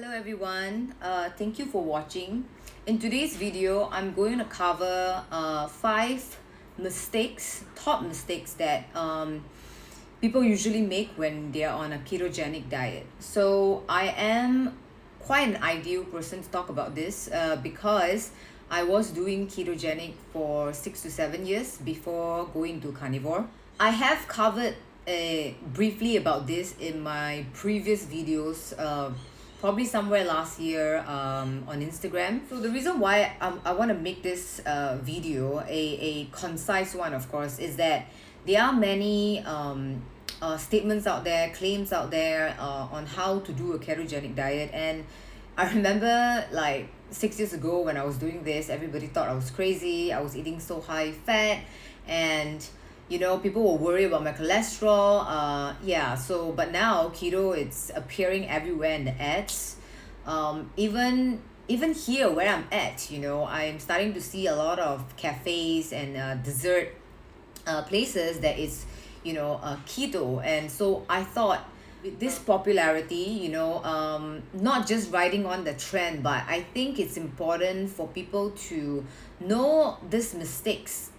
Hello everyone, thank you for watching. In today's video, I'm going to cover 5 top mistakes that people usually make when they're on a ketogenic diet. So I am quite an ideal person to talk about this because I was doing ketogenic for 6 to 7 years before going to carnivore. I have covered briefly about this in my previous videos, probably somewhere last year on Instagram. So the reason why I want to make this video a concise one, of course, is that there are many statements out there, claims out there on how to do a ketogenic diet. And I remember like 6 years ago when I was doing this, everybody thought I was crazy. I was eating so high fat, and people were worried about my cholesterol. But now keto, it's appearing everywhere in the ads. Even here where I'm at, I'm starting to see a lot of cafes and dessert places that is keto. And so I thought, with this popularity, not just riding on the trend, but I think it's important for people to know these mistakes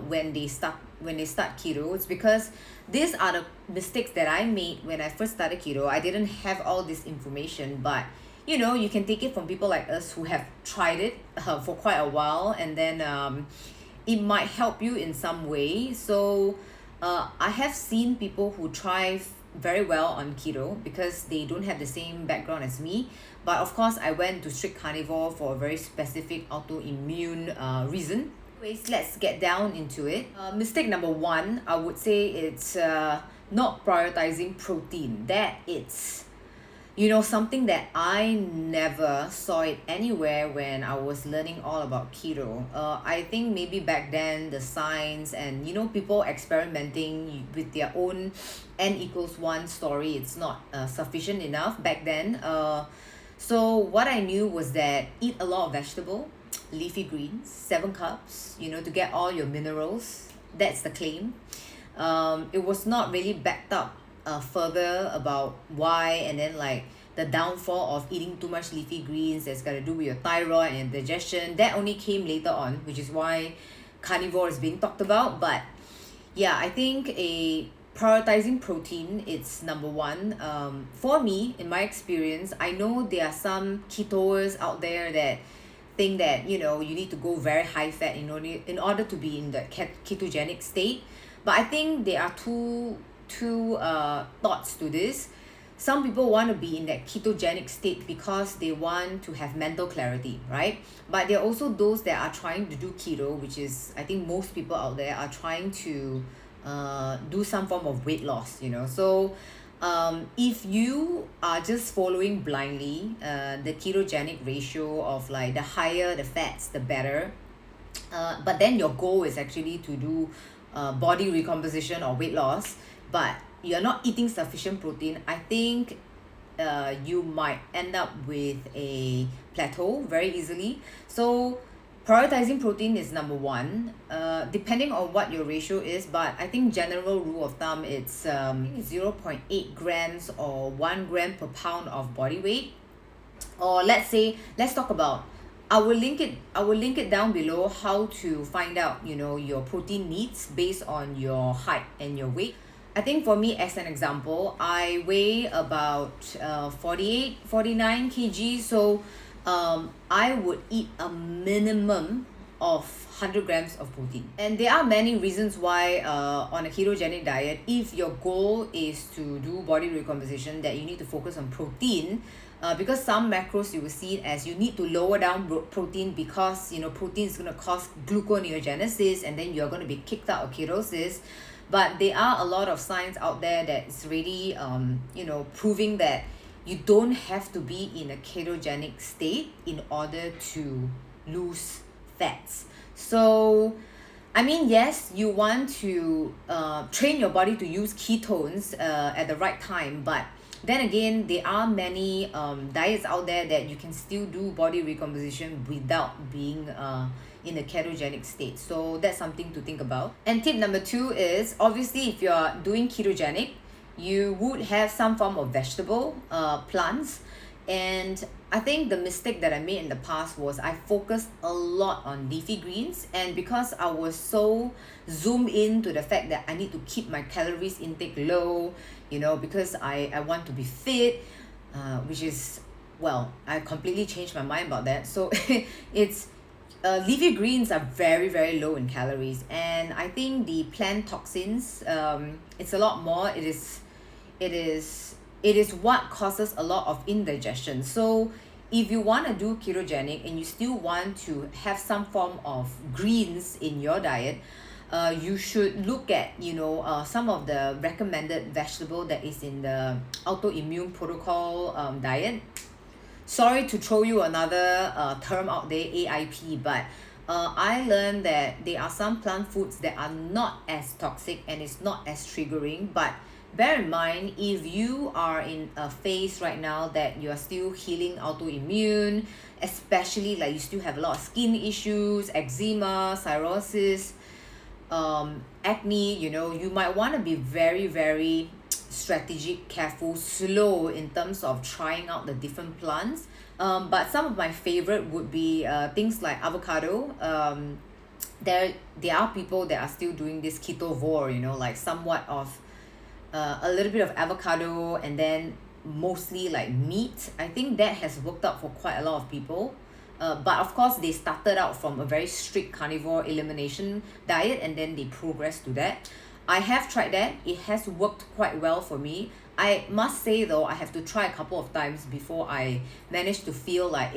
when they start keto. It's because these are the mistakes that I made when I first started keto. I didn't have all this information, but you can take it from people like us who have tried it for quite a while, and then it might help you in some way. So I have seen people who thrive very well on keto because they don't have the same background as me. But of course, I went to strict carnivore for a very specific autoimmune reason. Anyways, let's get down into it. Mistake number 1, I would say it's not prioritizing protein. That it's something that I never saw it anywhere when I was learning all about keto. I think maybe back then the science and people experimenting with their own N=1 story, it's not sufficient enough back then. So what I knew was that eat a lot of vegetable, leafy greens, 7 cups, to get all your minerals. That's the claim. It was not really backed up further about why, and then like the downfall of eating too much leafy greens that's got to do with your thyroid and digestion. That only came later on, which is why carnivore is being talked about. But yeah, I think prioritizing protein, it's number 1. For me, in my experience, I know there are some ketoers out there that think that you need to go very high fat in order to be in the ketogenic state. But I think there are two thoughts to this. Some people want to be in that ketogenic state because they want to have mental clarity, right? But there are also those that are trying to do keto, which is, I think most people out there are trying to do some form of weight loss. So if you are just following blindly the ketogenic ratio of like the higher the fats, the better, but then your goal is actually to do body recomposition or weight loss, but you're not eating sufficient protein, I think you might end up with a plateau very easily. So prioritizing protein is number 1, depending on what your ratio is. But I think general rule of thumb, it's 0.8 grams or 1 gram per pound of body weight. Or let's talk about, I will link it down below, how to find out your protein needs based on your height and your weight. I think for me, as an example, I weigh about 49 kg. So I would eat a minimum of 100 grams of protein. And there are many reasons why on a ketogenic diet, if your goal is to do body recomposition, that you need to focus on protein. Because some macros you will see it as you need to lower down protein because protein is going to cause gluconeogenesis, and then you're going to be kicked out of ketosis. But there are a lot of science out there that is really proving that you don't have to be in a ketogenic state in order to lose fats. So I mean, yes, you want to train your body to use ketones at the right time, but then again, there are many diets out there that you can still do body recomposition without being in a ketogenic state. So that's something to think about. And tip number 2 is, obviously, if you're doing ketogenic, you would have some form of vegetable, plants. And I think the mistake that I made in the past was I focused a lot on leafy greens, and because I was so zoomed in to the fact that I need to keep my calories intake low, because I want to be fit, which is, well, I completely changed my mind about that. So it's leafy greens are very, very low in calories, and I think the plant toxins, it's a lot more. It is what causes a lot of indigestion. So if you want to do ketogenic and you still want to have some form of greens in your diet, you should look at some of the recommended vegetable that is in the autoimmune protocol diet. Sorry to throw you another term out there, AIP, but I learned that there are some plant foods that are not as toxic and it's not as triggering. But bear in mind, if you are in a phase right now that you are still healing autoimmune, especially like you still have a lot of skin issues, eczema, cirrhosis, acne, you might want to be very, very strategic, careful, slow in terms of trying out the different plants. But some of my favorite would be things like avocado. There are people that are still doing this ketovore, like somewhat of a little bit of avocado and then mostly like meat. I think that has worked out for quite a lot of people. But of course, they started out from a very strict carnivore elimination diet and then they progressed to that. I have tried that. It has worked quite well for me. I must say though, I have to try a couple of times before I manage to feel like,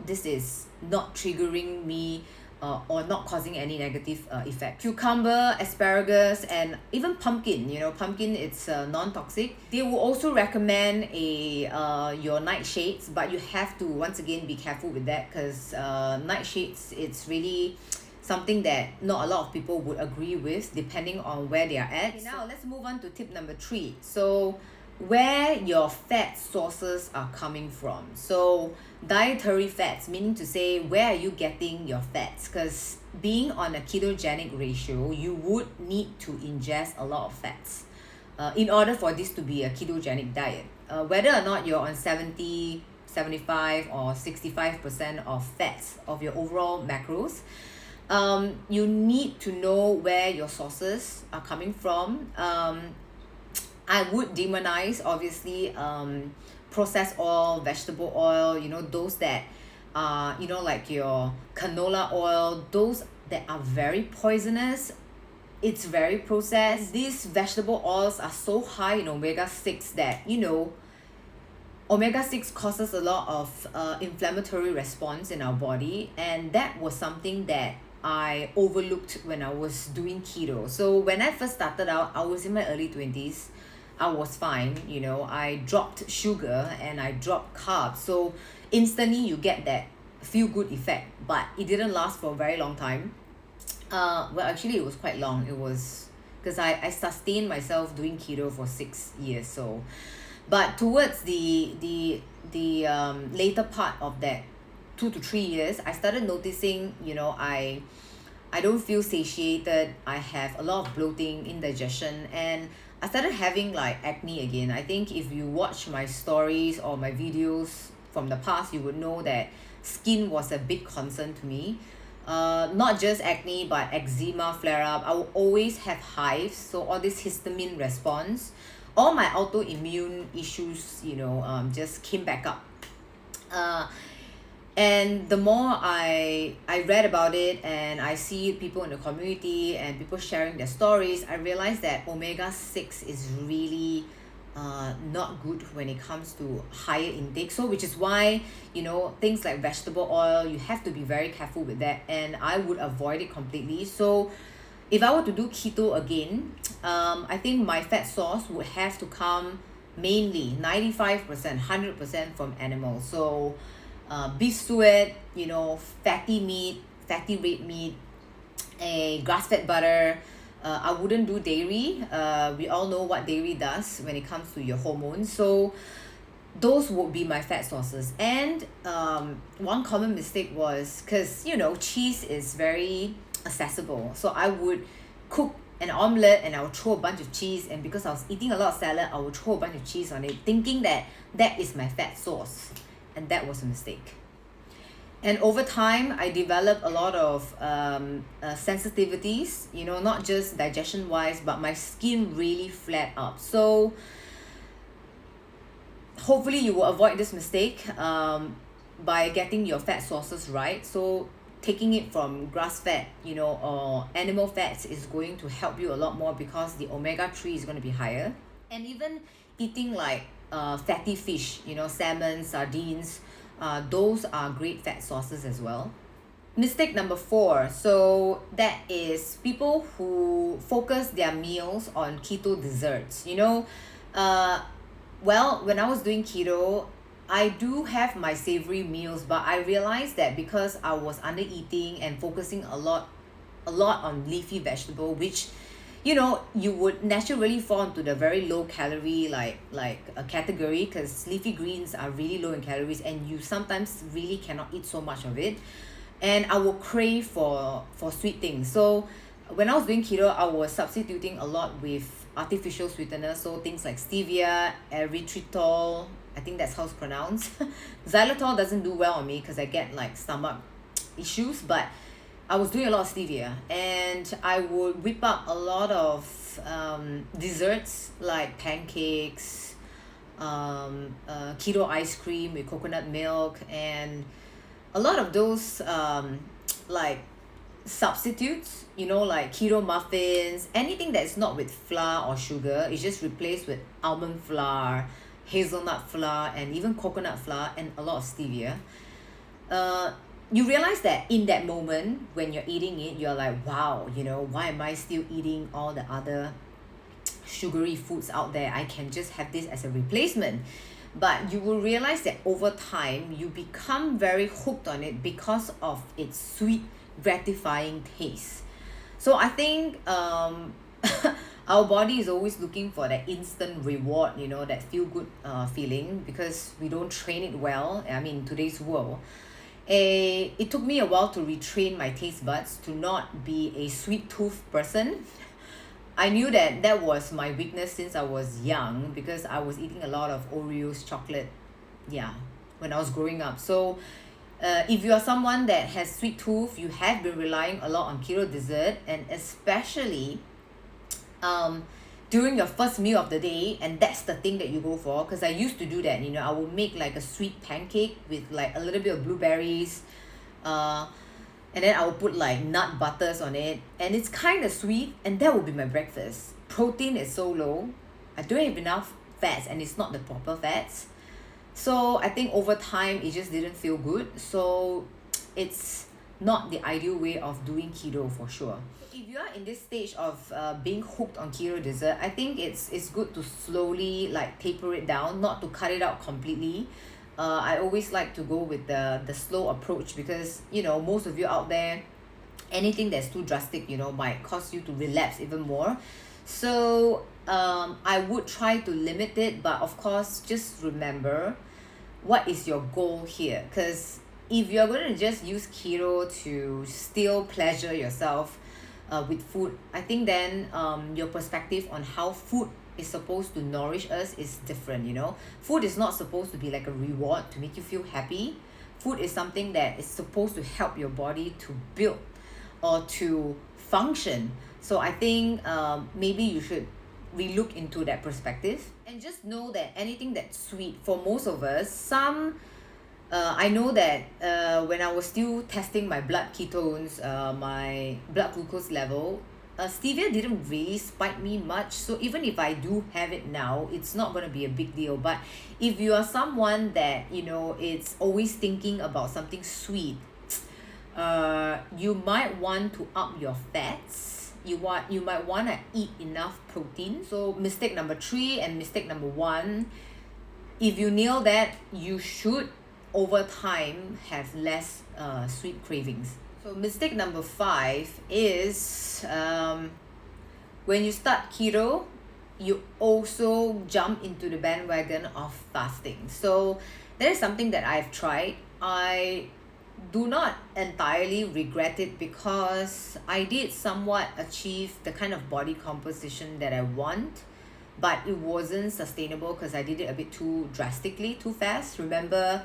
this is not triggering me or not causing any negative effect. Cucumber, asparagus, and even pumpkin. Pumpkin, it's non-toxic. They will also recommend your nightshades, but you have to once again be careful with that because nightshades, it's really something that not a lot of people would agree with depending on where they are at. Okay, now let's move on to tip number 3. So where your fat sources are coming from. So dietary fats, meaning to say where are you getting your fats, because being on a ketogenic ratio, you would need to ingest a lot of fats in order for this to be a ketogenic diet. Whether or not you're on 70, 75 or 65% of fats of your overall macros, you need to know where your sources are coming from. I would demonize, obviously, processed oil, vegetable oil, those that are, like your canola oil, those that are very poisonous. It's very processed. These vegetable oils are so high in omega-6 that, omega-6 causes a lot of inflammatory response in our body, and that was something that I overlooked when I was doing keto. So when I first started out, I was in my early 20s. I was fine, I dropped sugar and I dropped carbs. So instantly you get that feel good effect, but it didn't last for a very long time. Well, actually it was quite long. It was because I sustained myself doing keto for 6 years. So, but towards the later part of that 2 to 3 years, I started noticing, I don't feel satiated. I have a lot of bloating, indigestion, and I started having like acne again. I think if you watch my stories or my videos from the past, you would know that skin was a big concern to me. Not just acne, but eczema flare up. I will always have hives, so all this histamine response, all my autoimmune issues, just came back up. And the more I read about it and I see people in the community and people sharing their stories, I realized that omega-6 is really not good when it comes to higher intake. So which is why, things like vegetable oil, you have to be very careful with that, and I would avoid it completely. So if I were to do keto again, I think my fat source would have to come mainly 95%, 100% from animals. So beef suet, fatty meat, fatty red meat, a grass-fed butter. I wouldn't do dairy. We all know what dairy does when it comes to your hormones. So those would be my fat sources. And one common mistake was because, cheese is very accessible. So I would cook an omelette and I would throw a bunch of cheese, and because I was eating a lot of salad, I would throw a bunch of cheese on it, thinking that that is my fat source. And that was a mistake. And over time, I developed a lot of sensitivities, not just digestion wise, but my skin really flared up. So hopefully you will avoid this mistake by getting your fat sources right. So taking it from grass fat, or animal fats is going to help you a lot more, because the omega-3 is going to be higher. And even eating like fatty fish, salmon, sardines, those are great fat sources as well. Mistake number 4, so that is people who focus their meals on keto desserts. Well, when I was doing keto, I do have my savory meals, but I realized that because I was under eating and focusing a lot on leafy vegetable, which you would naturally fall into the very low calorie like a category, because leafy greens are really low in calories and you sometimes really cannot eat so much of it, and I will crave for sweet things. So when I was doing keto, I was substituting a lot with artificial sweeteners, so things like stevia, erythritol, I think that's how it's pronounced. Xylitol doesn't do well on me because I get like stomach issues, but I was doing a lot of stevia, and I would whip up a lot of desserts like pancakes, keto ice cream with coconut milk, and a lot of those like substitutes, like keto muffins, anything that's not with flour or sugar is just replaced with almond flour, hazelnut flour, and even coconut flour, and a lot of stevia. You realize that in that moment when you're eating it, you're like, wow, why am I still eating all the other sugary foods out there? I can just have this as a replacement. But you will realize that over time you become very hooked on it because of its sweet, gratifying taste. So I think our body is always looking for that instant reward, that feel good feeling, because we don't train it well. I mean, in today's world, it took me a while to retrain my taste buds to not be a sweet tooth person. I knew that was my weakness since I was young, because I was eating a lot of Oreos, chocolate, when I was growing up. So if you are someone that has sweet tooth, you have been relying a lot on keto dessert, and especially during your first meal of the day, and that's the thing that you go for. Because I used to do that, I would make like a sweet pancake with like a little bit of blueberries, and then I would put like nut butters on it, and it's kind of sweet, and that would be my breakfast. Protein is so low, I don't have enough fats, and it's not the proper fats. So I think over time it just didn't feel good. So it's not the ideal way of doing keto for sure. If you are in this stage of being hooked on keto dessert, I think it's good to slowly like taper it down, not to cut it out completely. I always like to go with the slow approach, because most of you out there, anything that's too drastic might cause you to relapse even more. So I would try to limit it, but of course just remember what is your goal here. Because if you're going to just use keto to still pleasure yourself with food, I think then your perspective on how food is supposed to nourish us is different. Food is not supposed to be like a reward to make you feel happy. Food is something that is supposed to help your body to build or to function. So I think maybe you should relook into that perspective, and just know that anything that's sweet, for most of us, I know that when I was still testing my blood ketones, my blood glucose level, stevia didn't really spike me much. So even if I do have it now, it's not going to be a big deal. But if you are someone that it's always thinking about something sweet, you might want to up your fats. You might want to eat enough protein. So mistake number 3 and mistake number 1, if you nail that, you should over time have less sweet cravings. So mistake number 5 is when you start keto, you also jump into the bandwagon of fasting. So that is something that I've tried. I do not entirely regret it because I did somewhat achieve the kind of body composition that I want, but it wasn't sustainable because I did it a bit too drastically, too fast. Remember,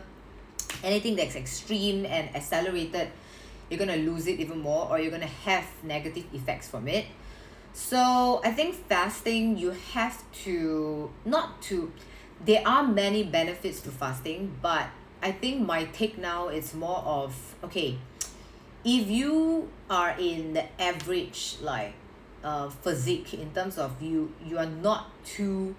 anything that's extreme and accelerated, you're gonna lose it even more, or you're gonna have negative effects from it. So I think fasting, you have to not to there are many benefits to fasting, but I think my take now is more of, okay, if you are in the average like physique, in terms of you are not too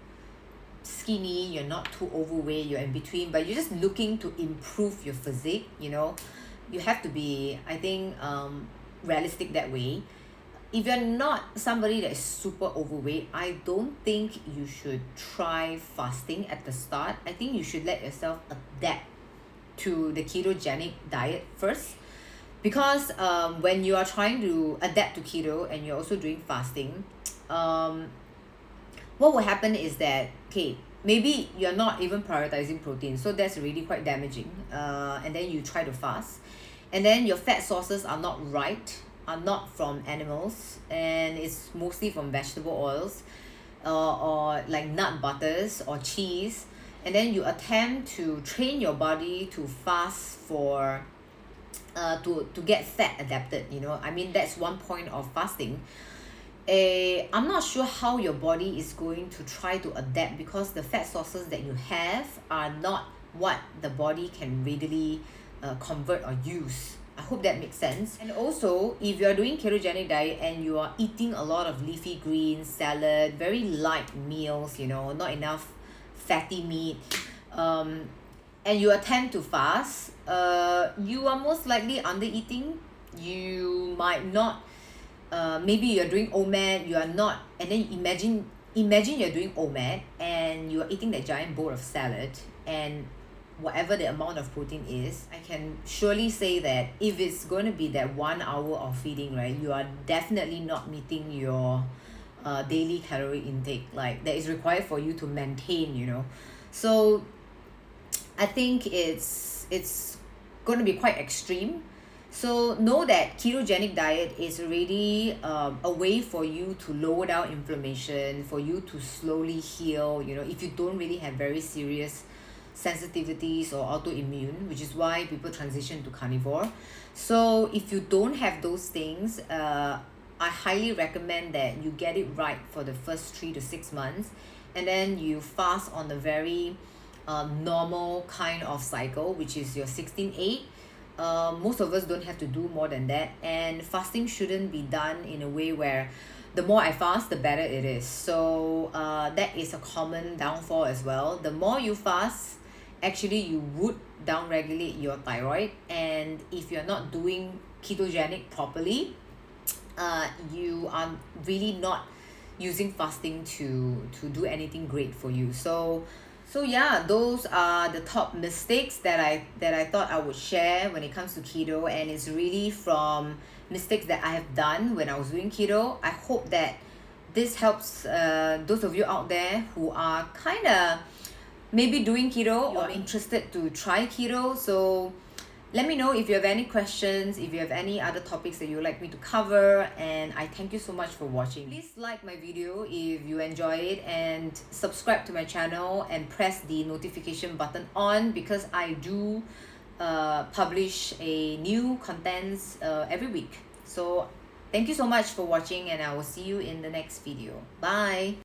skinny, you're not too overweight, you're in between, but you're just looking to improve your physique, you have to be, I think, realistic that way. If you're not somebody that is super overweight, I don't think you should try fasting at the start. I think you should let yourself adapt to the ketogenic diet first, because when you are trying to adapt to keto and you're also doing fasting, what will happen is that, okay, maybe you're not even prioritizing protein, so that's really quite damaging, and then you try to fast, and then your fat sources are not from animals, and it's mostly from vegetable oils, or like nut butters or cheese, and then you attempt to train your body to fast for to get fat adapted. I mean, that's one point of fasting. I'm not sure how your body is going to try to adapt, because the fat sources that you have are not what the body can readily convert or use. I hope that makes sense. And also, if you're doing ketogenic diet and you are eating a lot of leafy greens, salad, very light meals, not enough fatty meat, and you attempt to fast, you are most likely under eating. You might not, maybe you're doing OMAD, you are not, and then imagine you're doing OMAD and you're eating that giant bowl of salad and whatever the amount of protein is. I can surely say that if it's going to be that 1 hour of feeding, right, you are definitely not meeting your daily calorie intake, like, that is required for you to maintain. So I think it's going to be quite extreme. So know that ketogenic diet is really a way for you to lower down inflammation, for you to slowly heal, if you don't really have very serious sensitivities or autoimmune, which is why people transition to carnivore. So if you don't have those things, I highly recommend that you get it right for the first 3 to 6 months, and then you fast on the very normal kind of cycle, which is your 16/8. Most of us don't have to do more than that, and fasting shouldn't be done in a way where the more I fast, the better it is. So that is a common downfall as well. The more you fast, actually you would downregulate your thyroid, and if you're not doing ketogenic properly, you are really not using fasting to do anything great for you. So yeah, those are the top mistakes that I thought I would share when it comes to keto, and it's really from mistakes that I have done when I was doing keto. I hope that this helps those of you out there who are kind of maybe doing keto or interested to try keto. So let me know if you have any questions, if you have any other topics that you would like me to cover, and I thank you so much for watching. Please like my video if you enjoy it, and subscribe to my channel and press the notification button on, because I do publish a new contents every week. So thank you so much for watching, and I will see you in the next video. Bye.